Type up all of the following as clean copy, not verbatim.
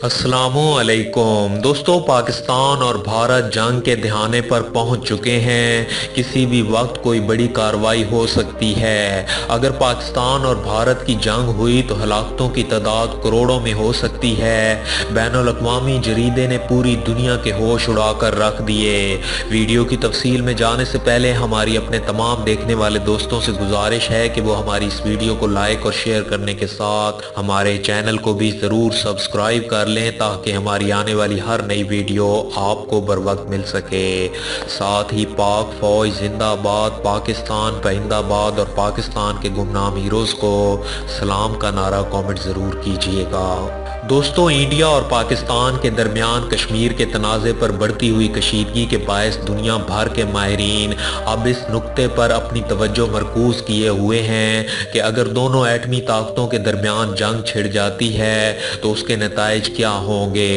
अस्सलामुअलैकुम दोस्तों, पाकिस्तान और भारत जंग के दहाने पर पहुंच चुके हैं। किसी भी वक्त कोई बड़ी कार्रवाई हो सकती है। अगर पाकिस्तान और भारत की जंग हुई तो हलाकतों की तादाद करोड़ों में हो सकती है। बैनुल अक़वामी जरीदे ने पूरी दुनिया के होश उड़ा कर रख दिए। वीडियो की तफसील में जाने से पहले हमारी अपने तमाम देखने वाले दोस्तों से गुजारिश है कि वो हमारी इस वीडियो को लाइक और शेयर करने के साथ हमारे चैनल को भी ज़रूर सब्सक्राइब कर लें ताकि हमारी आने वाली हर नई वीडियो आपको बर वक्त मिल सके। साथ ही पाक फौज जिंदाबाद, पाकिस्तान पाइंदाबाद और पाकिस्तान के गुमनाम हीरोज़ को सलाम का नारा कमेंट ज़रूर कीजिएगा। दोस्तों, इंडिया और पाकिस्तान के दरमियान कश्मीर के तनाज़े पर बढ़ती हुई कशीदगी के बायस दुनिया भर के माहिरीन अब इस नुक्ते पर अपनी तवज्जो मरकूज़ किए हुए हैं कि अगर दोनों एटमी ताकतों के दरमियान जंग छिड़ जाती है तो उसके नताइज क्या होंगे।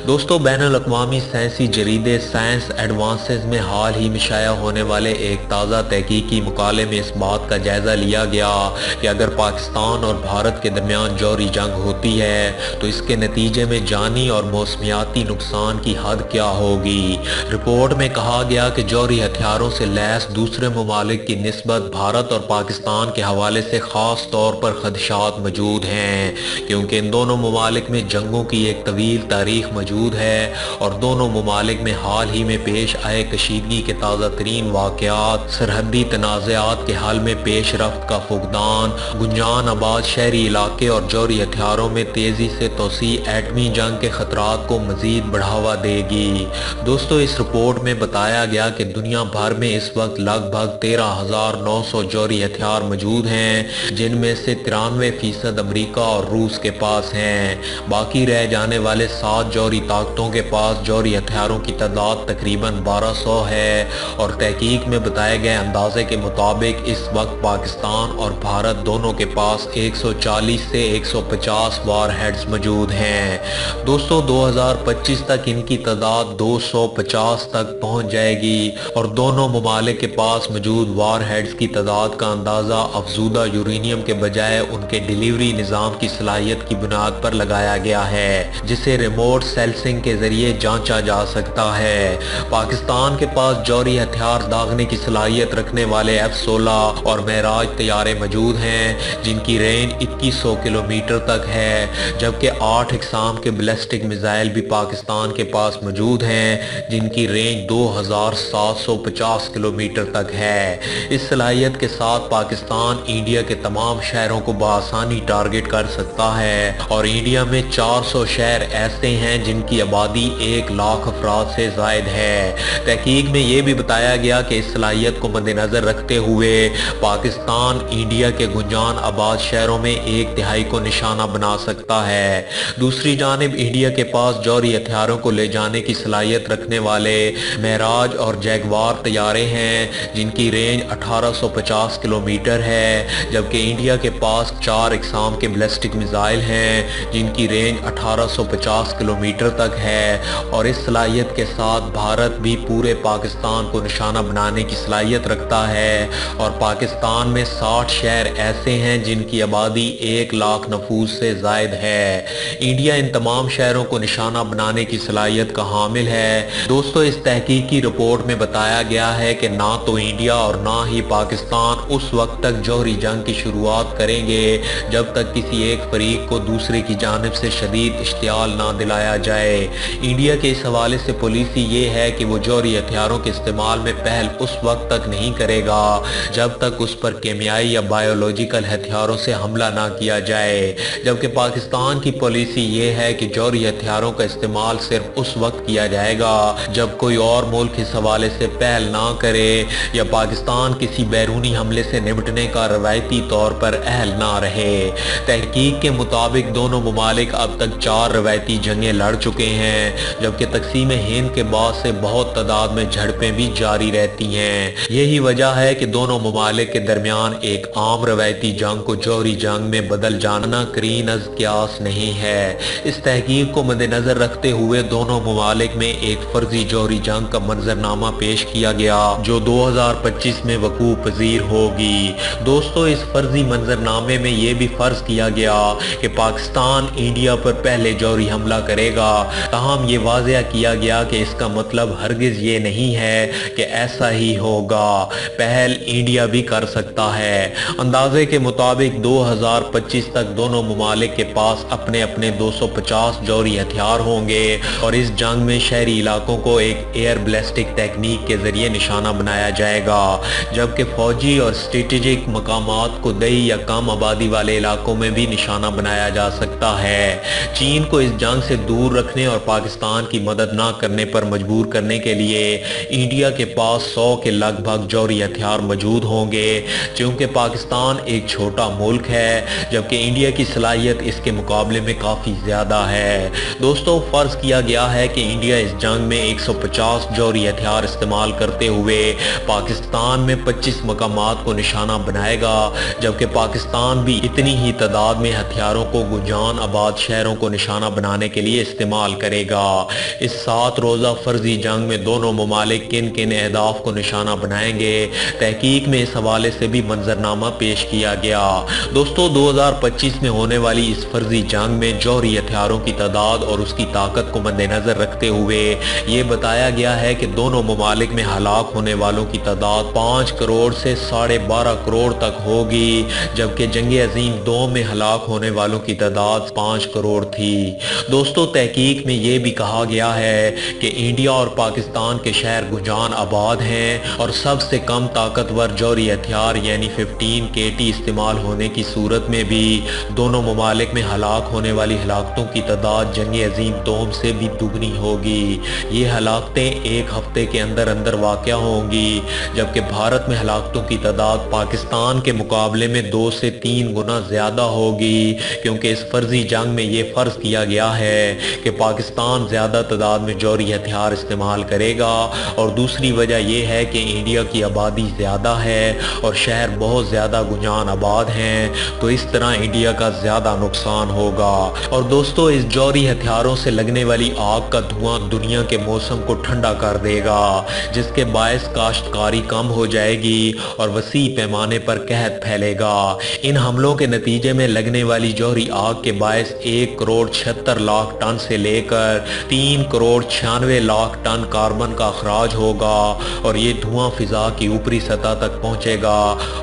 दोस्तों, बैनुल अक़वामी साइंसी जरीदे साइंस एडवांसेस में हाल ही में शाया होने वाले एक ताज़ा तहकीकी मुकाले में इस बात का जायज़ा लिया गया कि अगर पाकिस्तान और भारत के दरमियान जौहरी जंग होती है तो इसके नतीजे में जानी और मौसमियाती नुकसान की हद क्या होगी। रिपोर्ट में कहा गया कि जौहरी हथियारों से लैस दूसरे ममालिक की निस्बत भारत और पाकिस्तान के हवाले से ख़ास तौर पर खदशात मौजूद हैं, क्योंकि इन दोनों ममालिक में जंगों की एक तवील तारीख मौजूद है और दोनों ममालिक में हाल ही में पेश आए कशीदगी के ताज़ा तरीन वाक़यात, सरहदी तनाज़ात के हल में पेश रफ्त का फुकदान, गुंजान आबाद शहरी इलाके और जौहरी हथियारों में तेज़ी से तोसी एटमी जंग के खतरात को मजीद बढ़ावा देगी। दोस्तों, इस रिपोर्ट में बताया गया कि दुनिया भर में इस वक्त लगभग 13,900 जौहरी हथियार मौजूद हैं, जिनमें से 93% अमरीका और रूस के पास हैं। बाकी रह जाने वाले 7 जौहरी ताकतों के पास जौहरी हथियारों की तादाद तकरीबन 1200 है और तहकीक में बताए गए अंदाजे के मुताबिक इस वक्त पाकिस्तान और भारत दोनों के पास 140 से 150 वार हेड्स मौजूद हैं। दोस्तों, 2025 तक इनकी तादाद 250 तक पहुंच जाएगी और दोनों ममालिक के पास मौजूद वार हेड्स की तादाद का अंदाज़ा अफजूदा यूरेनियम के बजाय उनके डिलीवरी निज़ाम की सलाहियत की बुनियाद पर लगाया गया है, जिसे रिमोट सेंसिंग के जरिए जांचा जा सकता है। पाकिस्तान के पास जौहरी हथियार दागने की सलाहियत रखने वाले F-16 और महराज तैयारे मौजूद हैं, जिनकी रेंज 2100 किलोमीटर तक है, जबकि 8 इकसाम के बैलिस्टिक मिसाइल भी पाकिस्तान के पास मौजूद हैं, जिनकी रेंज 2750 किलोमीटर तक है। इस सलाहियत के साथ पाकिस्तान इंडिया के तमाम शहरों को बआसानी टारगेट कर सकता है और इंडिया में 400 शहर ऐसे हैं जिनकी आबादी 1 लाख अफराद से ज़ायद है। तहकीक में ये भी बताया गया कि इस सलाहियत को मद्देनज़र रखते हुए पाकिस्तान इंडिया के गुंजान आबाद शहरों में 1/3 को निशाना बना सकता है। दूसरी जानिब इंडिया के पास जौहरी हथियारों को ले जाने की सलाहियत रखने वाले महराज और जैगवार तैयारे हैं, जिनकी रेंज 1850 किलोमीटर है, जबकि इंडिया के पास 4 इकसाम के बैलिस्टिक मिसाइल हैं, जिनकी रेंज 1850 किलोमीटर तक है। और इस सलाहियत के साथ भारत भी पूरे पाकिस्तान को निशाना बनाने की सलाहियत रखता है और पाकिस्तान में 60 शहर ऐसे हैं जिनकी आबादी 1 लाख नफूस से ज़ायद है। इंडिया इन तमाम शहरों को निशाना बनाने की सलाहियत का हामिल है। दोस्तों, इस तहकीकी रिपोर्ट में बताया गया है कि ना तो इंडिया और ना ही पाकिस्तान उस वक्त तक जौहरी जंग की शुरुआत करेंगे जब तक किसी एक फरीक को दूसरे की जानिब से शदीद इश्तियाल ना दिलाया जाए। इंडिया के इस हवाले से पॉलिसी ये है कि वो जौहरी हथियारों के इस्तेमाल में पहल उस वक्त तक नहीं करेगा जब तक उस पर केमियाई या बायोलॉजिकल हथियारों से हमला ना किया जाए, जबकि पाकिस्तान की पॉलिसी ये है कि जौहरी हथियारों का इस्तेमाल सिर्फ उस वक्त किया जाएगा जब कोई और मुल्क इस हवाले से पहल ना करे या पाकिस्तान किसी बैरूनी हमले से निपटने का रवायती तौर पर अहल ना रहे। तहकीक के मुताबिक दोनों ममालिक अब तक 4 रवायती जंगें लड़ चुके हैं, जबकि तकसीम हिंद के बाद से बहुत तादाद में झड़पें भी जारी रहती हैं। यही वजह है कि दोनों ममालिक के दरमियान एक आम रवायती जंग को जौहरी जंग में बदल जाना करीन अज़ क़यास नहीं है। इस तहकीक को मद्देनजर रखते हुए दोनों ममालिक में एक फर्जी जौहरी जंग का मंजरनामा पेश किया गया जो 2025 में वकूअ पजीर होगी। दोस्तों, इस फर्जी मंजरनामे में यह भी फर्ज किया गया कि पाकिस्तान इंडिया पर पहले जौहरी हमला करेगा। ताहम ये वाज़ेह किया गया कि इसका मतलब हरगिज ये नहीं है कि ऐसा ही होगा, पहल इंडिया भी कर सकता है। अंदाजे के मुताबिक 2025 तक दोनों ममालिक के पास अपने अपने 250 जौहरी हथियार होंगे और इस जंग में शहरी इलाकों को एक एयर बैलिस्टिक टेक्निक के जरिए निशाना बनाया जाएगा, जबकि फौजी और स्ट्रेटेजिक मकामात को दही या कम आबादी वाले इलाकों में भी निशाना बनाया जा सकता है। चीन को इस जंग से दूर रखने और पाकिस्तान की मदद न करने पर मजबूर करने के लिए इंडिया के पास 100 के लगभग जौहरी हथियार मौजूद होंगे, क्योंकि पाकिस्तान एक छोटा मुल्क है जबकि इंडिया की सलाहियत इसके मुकाबले में काफ़ी ज़्यादा है। दोस्तों, फ़र्ज़ किया गया है कि इंडिया इस जंग में 150 जौहरी हथियार इस्तेमाल करते हुए पाकिस्तान में 25 मकामात को निशाना बनाएगा, जबकि पाकिस्तान भी इतनी ही तादाद में हथियारों को गुजान आबाद शहरों को निशाना बनाने के लिए इस्तेमाल करेगा। इस 7 रोज़ा फर्जी जंग में दोनों ममालिक किन किन अहदाफ को निशाना बनाएंगे, तहकीक में इस हवाले से भी मंजरनामा पेश किया गया। दोस्तों, 2025 में होने वाली इस फर्जी जंग में जौहरी हथियारों की तादाद और उसकी ताकत को मद्देनजर रखते हुए ये बताया गया है कि दोनों ममालिक में हलाक होने वालों की तादाद 5 करोड़ से 12.5 करोड़ तक होगी, जबकि जंग अजीम 2 में हलाक होने वालों की तादाद 5 करोड़ थी। दोस्तों, तहकीक में ये भी कहा गया है कि इंडिया और पाकिस्तान के शहर गुजान आबाद हैं और सबसे कम ताकतवर जौहरी हथियार यानी 15 KT इस्तेमाल होने की सूरत में भी दोनों ममालिक में हलाक होने वाली हलाकतों की तादाद जंग अजीम 2 से भी दुगनी होगी। ये हलाकतें एक हफ्ते के अंदर अंदर वाक़या होंगी, जबकि भारत में हलाकतों की तादाद पाकिस्तान के मुकाबले में 2 से 3 गुना ज़्यादा होगी, क्योंकि इस फर्जी जंग में ये फ़र्ज़ किया गया है कि पाकिस्तान ज़्यादा तादाद में जौहरी हथियार इस्तेमाल करेगा और दूसरी वजह यह है कि इंडिया की आबादी ज़्यादा है और शहर बहुत ज़्यादा गुजान आबाद हैं, तो इस तरह इंडिया का ज़्यादा नुकसान होगा। और दोस्तों, इस जौहरी हथियारों से लगने वाली आग का धुआं दुनिया के मौसम को ठंडा कर देगा, जिसके बायस काश्तकारी कम हो जाएगी और वसी पैमाने पर कहत फैलेगा। इन हमलों के नतीजे में लगने वाली जौहरी आग के बायस 1 करोड़ 76 लाख टन से लेकर 3 करोड़ 96 लाख टन कार्बन का अखराज होगा और ये धुआं फिजा की ऊपरी सतह तक पहुंचेगा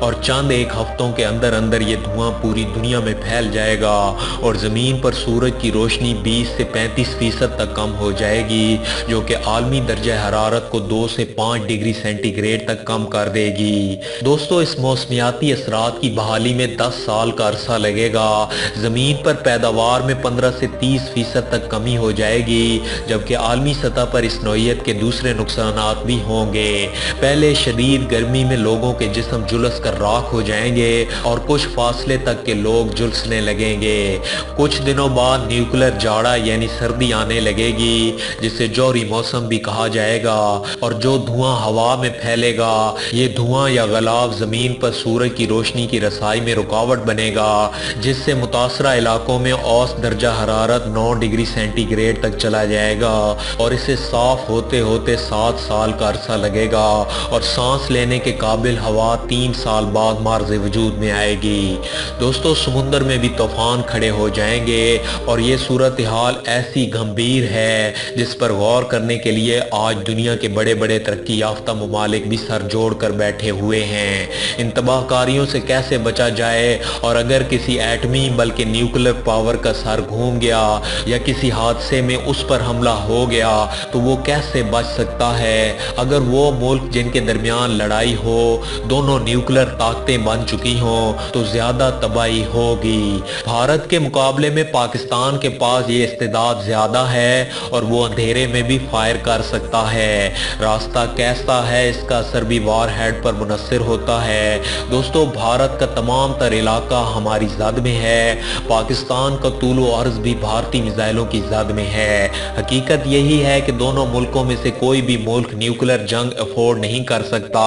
और चंद एक हफ्तों के अंदर अंदर ये धुआं पूरी दुनिया में फैल जाएगा और ज़मीन पर सूरज की रोशनी 20 से 35% तक कम हो जाएगी, जो कि आलमी दर्जा हरारत को 2 से 5 डिग्री सेंटीग्रेड तक कम कर देगी। दोस्तों, इस मौसमियाती असरात की बहाली में 10 साल का अरसा लगेगा। ज़मीन पर पैदावार में 15 से 30% तक कमी हो जाएगी, जबकि आलमी सतह पर इस नौइयत के दूसरे नुकसानात भी होंगे। पहले शदीद गर्मी में लोगों के जिस्म झुलस कर राख हो जाएंगे और कुछ फासले तक के लोग झुलसने लगेंगे। कुछ दिनों बाद न्यूक्लियर जाड़ा यानी सर्दी आने लगेगी, जिसे जौहरी मौसम भी कहा जाएगा, और जो धुआं हवा में फैलेगा ये धुआं या गलाब ज़मीन पर सूरज की रोशनी की रसाई में रुकावट बनेगा, जिससे मुतासरा इलाकों में औसत दर्जा हरारत 9 डिग्री सेंटीग्रेड तक चला जाएगा और इसे साफ होते होते 7 साल का अरसा लगेगा और सांस लेने के काबिल हवा 3 साल बाद मार्ज़ वजूद में आएगी। दोस्तों, समुंदर में भी तूफान खड़े हो जाएंगे और ये सूरत हाल ऐसी गंभीर है जिस पर गौर करने के लिए आज दुनिया के बड़े बड़े तरक्की याफ्ता ममालिक भी सर जोड़ कर बैठे हुए हैं। इन तबाहकारियों से कैसे बचा जाए और अगर किसी एटमी बल्कि न्यूक्लियर पावर का सर घूम गया या किसी हादसे में उस पर हमला हो गया तो वो कैसे बच सकता है। अगर वो मुल्क जिनके दरमियान लड़ाई हो दोनों न्यूक्लियर ताकतें बन चुकी हों तो ज़्यादा तबाही होगी। भारत के मुकाबले में पाकिस्तान के पास ये इस्तेदाद ज़्यादा है और वो अंधेरे में भी फायर कर सकता है। रास्ता कैसा है इसका असर भी वार हेड पर मुनसर होता है। दोस्तों, भारत का तमाम तर इलाका हमारी जद में है। पाकिस्तान का तूल व अर्ज भी भारतीय मिसाइलों की जद में है। हकीकत यही है कि दोनों मुल्कों में से कोई भी मुल्क न्यूक्लियर जंग अफोर्ड नहीं कर सकता,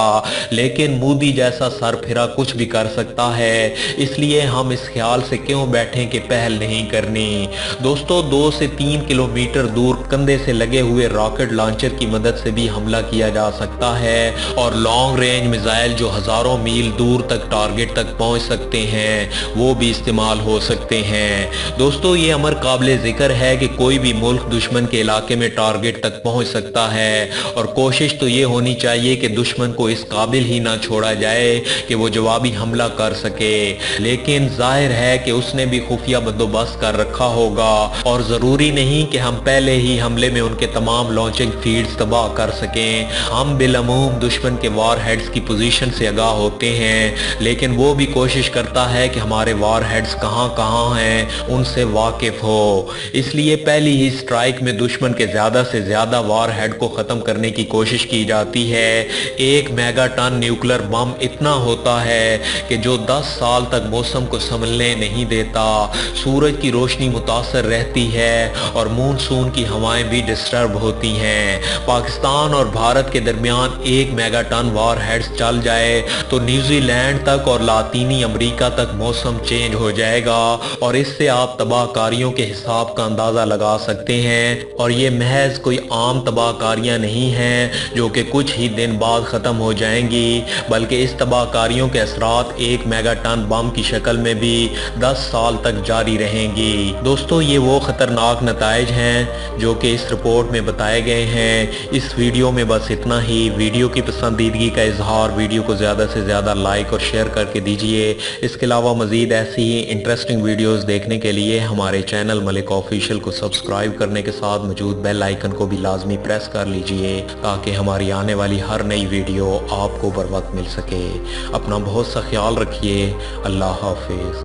लेकिन मोदी जैसा सरफिरा कुछ भी कर सकता है। इसलिए हम इस ख्याल से क्यों बैठें कि पहल नहीं नहीं करनी। दोस्तों 2 से 3 किलोमीटर दूर कंधे से लगे हुए रॉकेट लॉन्चर की मदद से भी हमला किया जा सकता है और लॉन्ग रेंज मिसाइल जो हजारों मील दूर तक टारगेट तक पहुंच सकते हैं वो भी इस्तेमाल हो सकते हैं। दोस्तों ये अमर काबिल जिक्र है कि कोई भी मुल्क दुश्मन के इलाके में टारगेट तक पहुंच सकता है और कोशिश तो ये होनी चाहिए कि दुश्मन को इस काबिल ही ना छोड़ा जाए कि वो जवाबी हमला कर सके। लेकिन जाहिर है कि उसने भी खुफिया बंदोबस्त कर रखा होगा और ज़रूरी नहीं कि हम पहले ही हमले में उनके तमाम लॉन्चिंग फील्ड्स तबाह कर सकें। हम बिलअमूम दुश्मन के वार हेड्स की पोजीशन से आगाह होते हैं, लेकिन वो भी कोशिश करता है कि हमारे वार हेड्स कहाँ कहाँ हैं उनसे वाकिफ हो। इसलिए पहली ही स्ट्राइक में दुश्मन के ज़्यादा से ज़्यादा वार हेड को ख़त्म करने की कोशिश की जाती है। 1 मेगा टन न्यूक्लियर बम इतना होता है कि जो 10 साल तक मौसम को संभलने नहीं देता। सूरज की रोशनी मुतासर रहती है और मानसून की हवाएं भी डिस्टर्ब होती हैं। पाकिस्तान और भारत के दरमियान 1 मेगा टन वार हेड्स चल जाए तो न्यूजीलैंड तक और लातीनी अमेरिका तक मौसम चेंज हो जाएगा और इससे आप तबाहकारियों के हिसाब का अंदाज़ा लगा सकते हैं। और ये महज कोई आम तबाहकारियाँ नहीं हैं जो कि कुछ ही दिन बाद ख़त्म हो जाएंगी, बल्कि इस तबाहकारियों के असरात 1 मेगा टन बम की शक्ल में भी 10 साल तक जारी रहेंगी। दोस्तों ये वो ख़तरनाक नताइज हैं जो कि इस रिपोर्ट में बताए गए हैं। इस वीडियो में बस इतना ही। वीडियो की पसंदीदगी का इजहार, वीडियो को ज़्यादा से ज़्यादा लाइक और शेयर करके दीजिए। इसके अलावा मज़ीद ऐसी ही इंटरेस्टिंग वीडियोज़ देखने के लिए हमारे चैनल मलिक ऑफिशियल को सब्सक्राइब करने के साथ मौजूद बेल आइकन को भी लाजमी प्रेस कर लीजिए ताकि हमारी आने वाली हर नई वीडियो आपको बर वक्त मिल सके। अपना बहुत सा ख्याल रखिए। अल्लाह हाफिज़।